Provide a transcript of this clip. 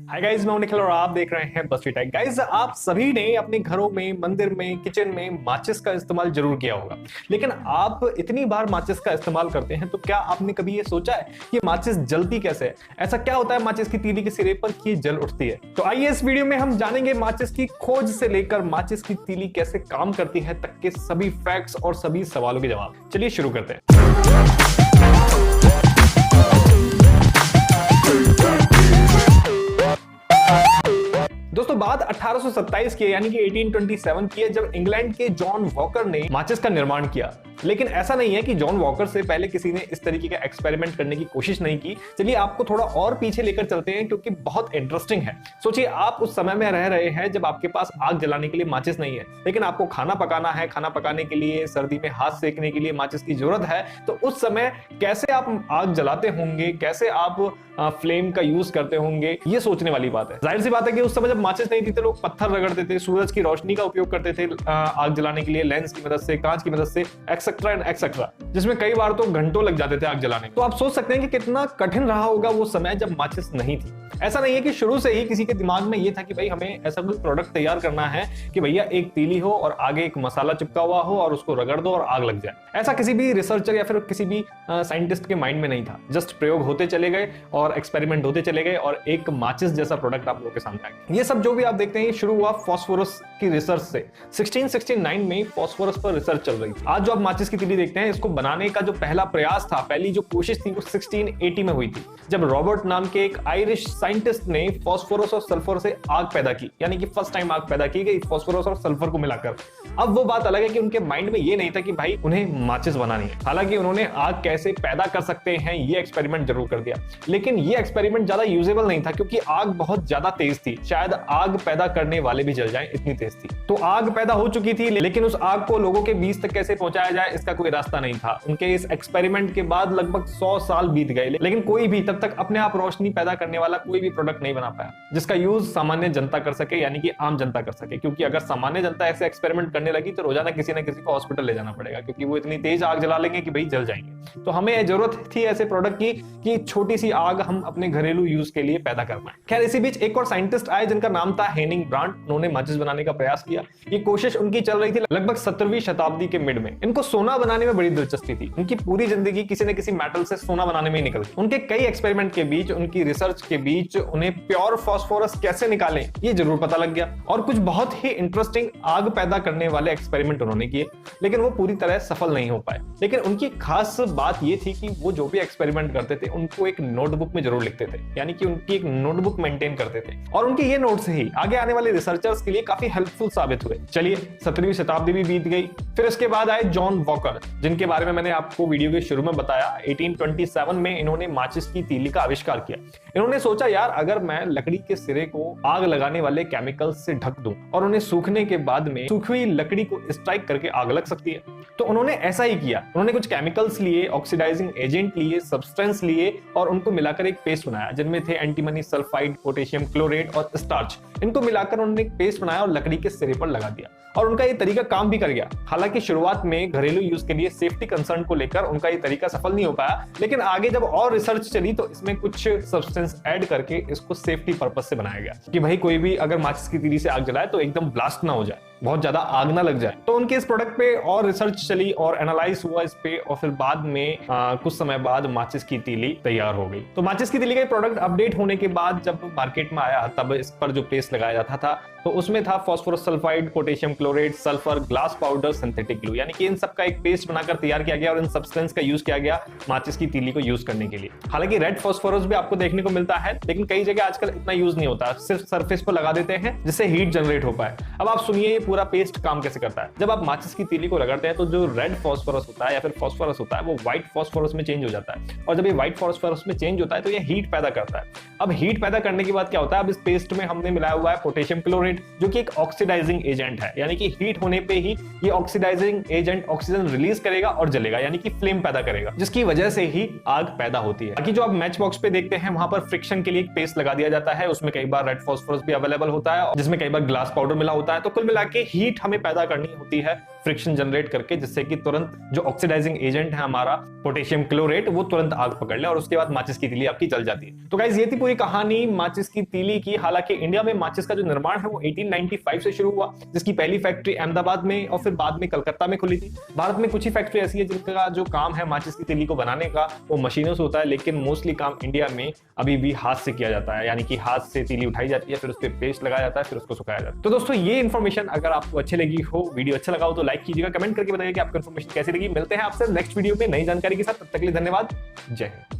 Hi guys, मैं हूं निखिल और आप देख रहे हैं बस्ती टेक। गाइस, आप सभी ने अपने घरों में, मंदिर में, किचन में माचिस का इस्तेमाल जरूर किया होगा। लेकिन आप इतनी बार माचिस का इस्तेमाल करते हैं तो क्या आपने कभी ये सोचा है कि माचिस जलती कैसे है? ऐसा क्या होता है माचिस की तीली के सिरे पर कि जल उठती है? तो आइए इस वीडियो में हम जानेंगे माचिस की खोज से लेकर माचिस की तीली कैसे काम करती है तक के सभी फैक्ट्स और सभी सवालों के जवाब। चलिए शुरू करते हैं। दोस्तों, बात 1827 की है, यानी कि 1827 की है, जब इंग्लैंड के जॉन वॉकर ने माचिस का निर्माण किया। लेकिन ऐसा नहीं है कि जॉन वॉकर से पहले किसी ने इस तरीके का एक्सपेरिमेंट करने की कोशिश नहीं की। चलिए आपको थोड़ा और पीछे लेकर चलते हैं क्योंकि बहुत इंटरेस्टिंग है। सोचिए, आप उस समय में रह रहे हैं जब आपके पास आग जलाने के लिए माचिस नहीं है, लेकिन आपको खाना पकाना है। खाना पकाने के लिए, सर्दी में हाथ सेकने के लिए माचिस की जरूरत है। तो उस समय कैसे आप आग जलाते होंगे, कैसे आप फ्लेम का यूज करते होंगे, ये सोचने वाली बात है। जाहिर सी बात है कि उस समय जब माचिस नहीं थी तो लोग पत्थर रगड़ते थे, सूरज की रोशनी का उपयोग करते थे आग जलाने के लिए, लेंस की मदद से, कांच की मदद से, एक्सेट्रा एंड एक्सेट्रा, जिसमें कई बार तो घंटों लग जाते थे आग जलाने। तो आप सोच सकते हैं कि कितना कठिन रहा होगा वो समय जब माचिस नहीं थी। ऐसा नहीं है कि शुरू से ही किसी के दिमाग में ये था कि भाई हमें ऐसा कोई प्रोडक्ट तैयार करना है कि भैया एक तीली हो और आगे एक मसाला चिपका हुआ हो और उसको रगड़ दो और आग लग जाए। ऐसा किसी भी रिसर्चर या फिर किसी भी साइंटिस्ट के माइंड में नहीं था। जस्ट प्रयोग होते चले गए और एक्सपेरिमेंट होते चले गए और एक माचिस जैसा प्रोडक्ट आप लोगों के सामने आ गया। ये सब जो भी आप देखते हैं शुरू हुआ फास्फोरस की रिसर्च से। 1669 में फास्फोरस पर रिसर्च चल रही थी। आज जो आप माचिस की तीली देखते हैं, इसको बनाने का जो पहला प्रयास था, पहली जो कोशिश थी वो 1680 में हुई थी, जब रॉबर्ट नाम के एक आयरिश साइंटिस्ट ने फास्फोरस और सल्फर से आग पैदा की। यानी कि फर्स्ट टाइम आग पैदा की गई फास्फोरस और सल्फर को मिलाकर। अब वो बात अलग है कि उनके माइंड में ये नहीं था कि भाई उन्हें माचिस बनानी है। हालांकि उन्होंने आग कैसे पैदा कर सकते हैं ये एक्सपेरिमेंट जरूर कर दिया, लेकिन ये एक्सपेरिमेंट ज्यादा यूजेबल नहीं था क्योंकि आग बहुत ज्यादा तेज थी। शायद आग पैदा करने वाले भी जल जाएं, इतनी तेज थी। तो आग पैदा हो चुकी थी, लेकिन उस आग को लोगों के बीच तक कैसे पहुंचाया जाए इसका कोई रास्ता नहीं था। उनके इस एक्सपेरिमेंट के बाद लगभग 100 साल बीत गए, लेकिन कोई भी तब तक अपने आप रोशनी पैदा करने वाला कोई भी प्रोडक्ट नहीं बना पाया जिसका यूज सामान्य जनता कर सके, यानी कि आम जनता कर सके। क्योंकि अगर सामान्य जनता ऐसे एक्सपेरिमेंट करने लगी तो रोजाना किसी न किसी को हॉस्पिटल ले जाना पड़ेगा, क्योंकि वो इतनी तेज आग जला लेंगे कि भाई जल जाएंगे। तो हमें जरूरत थी ऐसे प्रोडक्ट की कि छोटी सी आग हम अपने घरेलू यूज के लिए पैदा कर पाए। खैर, इसी बीच एक और साइंटिस्ट आए जिनका नाम था हेनिंग ब्रांड। उन्होंने माचिस बनाने का प्रयास किया। ये कोशिश उनकी चल रही थी लगभग 17वीं शताब्दी के मिड में। इनको सोना बनाने में बड़ी दिलचस्पी थी। उनकी पूरी जिंदगी किसी न किसी मेटल से सोना बनाने में ही निकल गई। उनके कई एक्सपेरिमेंट के बीच, उनकी रिसर्च के बीच उन्हें प्योर फास्फोरस कैसे निकालें ये जरूर पता लग गया। और कुछ बहुत ही इंटरेस्टिंग आग पैदा करने वाले एक्सपेरिमेंट उन्होंने किए, लेकिन वो पूरी तरह सफल नहीं हो पाए। लेकिन उनकी खास बात ये थी कि वो जो भी एक्सपेरिमेंट करते थे उनको एक नोटबुक में जरूर लिखते थे, यानी कि उनकी एक नोटबुक मेंटेन करते थे। और उनके ये नोट्स ही आगे आने वाले रिसर्चर्स के लिए काफी हेल्पफुल साबित हुए। चलिए, 17वीं शताब्दी भी बीत गई। फिर इसके बाद आए जॉन वॉकर, जिनके बारे में मैंने आपको वीडियो के शुरू में बताया। 1827 में इन्होंने माचिस की तीली का आविष्कार किया। इन्होंने सोचा, यार अगर मैं लकड़ी के सिरे को आग लगाने वाले केमिकल से ढक दूं और उन्हें सूखने के बाद में सूखी हुई लकड़ी को स्ट्राइक करके आग लग सकती है। तो उन्होंने ऐसा ही किया। उन्होंने कुछ केमिकल्स लिए, ऑक्सीडाइजिंग एजेंट लिए, सब्सटेंस लिए और उनको मिलाकर एक पेस्ट बनाया, जिनमें थे एंटीमनी सल्फाइड, पोटेशियम क्लोरेट और स्टार्च। इनको मिलाकर उन्होंने एक पेस्ट बनाया और लकड़ी के सिरे पर लगा दिया। और उनका ये तरीका काम भी कर गया। हालांकि शुरुआत में घरेलू यूज के लिए सेफ्टी कंसर्न को लेकर उनका ये तरीका सफल नहीं हो पाया, लेकिन आगे जब और रिसर्च चली तो इसमें कुछ सब्सटेंस ऐड करके इसको सेफ्टी पर्पस से बनाया गया कि भाई कोई भी अगर माचिस की तीली से आग जलाए तो एकदम ब्लास्ट ना हो जाए, बहुत ज्यादा आग ना लग जाए। तो उनके इस प्रोडक्ट पे और रिसर्च चली और एनालाइज हुआ इस पे, और फिर बाद में कुछ समय बाद माचिस की तीली तैयार हो गई। तो माचिस की तीली का प्रोडक्ट अपडेट होने के बाद जब मार्केट में आया, तब इस पर जो पेस्ट लगाया जाता था तो उसमें था phosphorus sulphide, potassium chlorate, sulphur, glass powder, synthetic glue, यानी कि इन सब का एक पेस्ट बनाकर तैयार किया गया और इन सब्सटेंस का यूज किया गया माचिस की तीली को यूज करने के लिए। हालांकि रेड फास्फोरस भी आपको देखने को मिलता है, लेकिन कई जगह आजकल इतना यूज नहीं होता, सिर्फ सरफेस पर लगा देते हैं जिससे हीट जनरेट हो पाए। अब आप सुनिए ये पूरा पेस्ट काम कैसे करता है। जब आप माचिस की तीली को रगड़ते हैं तो जो रेड फास्फोरस होता है या फिर फास्फोरस होता है वो व्हाइट फास्फोरस में चेंज हो जाता है, और जब ये व्हाइट फास्फोरस में चेंज होता है तो ये हीट पैदा करता है। अब हीट पैदा करने के बाद क्या होता है, अब इस पेस्ट में हमने मिलाया हुआ है पोटेशियम क्लोरेट, जो कि एक ऑक्सीडाइजिंग एजेंट है, यानी कि हीट होने पे ही ये ऑक्सीडाइजिंग एजेंट ऑक्सीजन रिलीज करेगा और जलेगा, यानी कि फ्लेम पैदा करेगा, जिसकी वजह से ही आग पैदा होती है। बाकी जो आप मैच बॉक्स पे देखते हैं वहां पर फ्रिक्शन के लिए एक पेस्ट लगा दिया जाता है, उसमें कई बार रेड फास्फोरस भी अवेलेबल होता है, जिसमें कई बार ग्लास पाउडर मिला होता है। तो कुल मिला के हीट हमें पैदा करनी होती है फ्रिक्शन जनरेट करके, जिससे कि तुरंत जो ऑक्सीडाइजिंग एजेंट है हमारा पोटेशियम क्लोरेट, वो तुरंत आग पकड़ ले और उसके बाद माचिस की तीली आपकी जल जाती है। तो गाइस ये थी पूरी कहानी माचिस की तीली की। हालांकि इंडिया में माचिस का जो निर्माण है वो 1895 से शुरू हुआ, जिसकी पहली फैक्ट्री अहमदाबाद में और फिर बाद में कलकत्ता में खुली थी। भारत में कुछ ही फैक्ट्री ऐसी है जिनका जो काम है माचिस की तीली को बनाने का वो मशीनों से होता है, लेकिन मोस्टली काम इंडिया में अभी भी हाथ से किया जाता है, यानी कि हाथ से तीली उठाई जाती है, फिर उस पर पेस्ट लगाया जाता है, फिर उसको सुखाया जाता है। तो दोस्तों ये इन्फॉर्मेशन अगर आपको अच्छी लगी हो, वीडियो अच्छा लगा हो तो लाइक कीजिएगा, कमेंट करके बताइए कि आपको इन्फॉर्मेशन कैसी लगी। मिलते हैं आपसे नेक्स्ट वीडियो में नई जानकारी के साथ, तब तक के लिए धन्यवाद, जय हिंद।